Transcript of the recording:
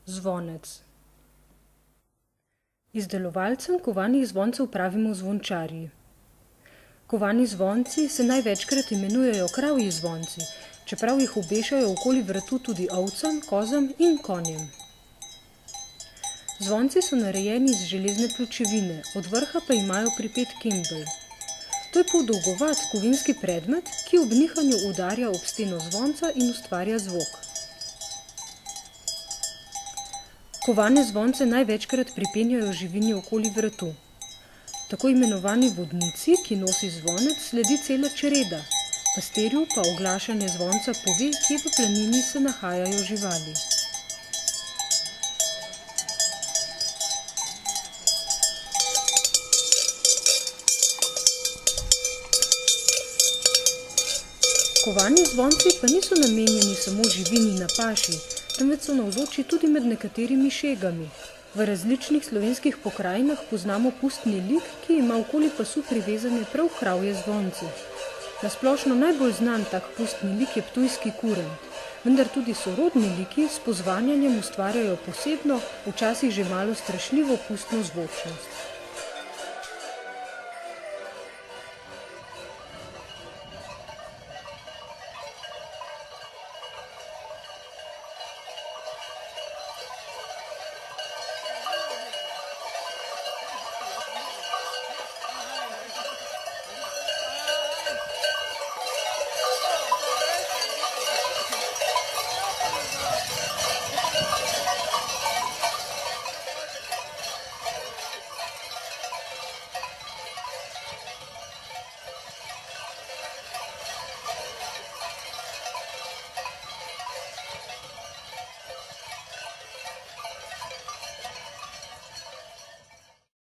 Zvonec. Izdelovalcem kovanih zvoncev pravimo zvončarji. Kovani zvonci se največkrat imenujejo kravji zvonci, čeprav jih obešajo okoli vratu tudi ovcam, kozam in konjem. Zvonci so narejeni iz železne pločevine, od vrha pa imajo pripet kembelj. To je podolgovat kovinski predmet, ki ob nihanju udarja ob steno zvonca in ustvarja zvok. Kovane zvonce največkrat pripenjajo živini okoli vratu. Tako imenovani vodnici, ki nosi zvonec, sledi cela čreda. Pastirju pa oglašanje zvonca pove, kje v planini se nahajajo živali. Kovani zvonci pa niso namenjeni samo živini na paši, temveč so navzoči tudi med nekaterimi šegami. V različnih slovenskih pokrajinah poznamo pustni lik, ki ima okoli pasu privezane prav kravje zvonce. Na splošno najbolj znan tak pustni lik je ptujski kuren, vendar tudi sorodni liki s pozvanjanjem ustvarjajo posebno, včasih že malo strašljivo pustno zvočnost.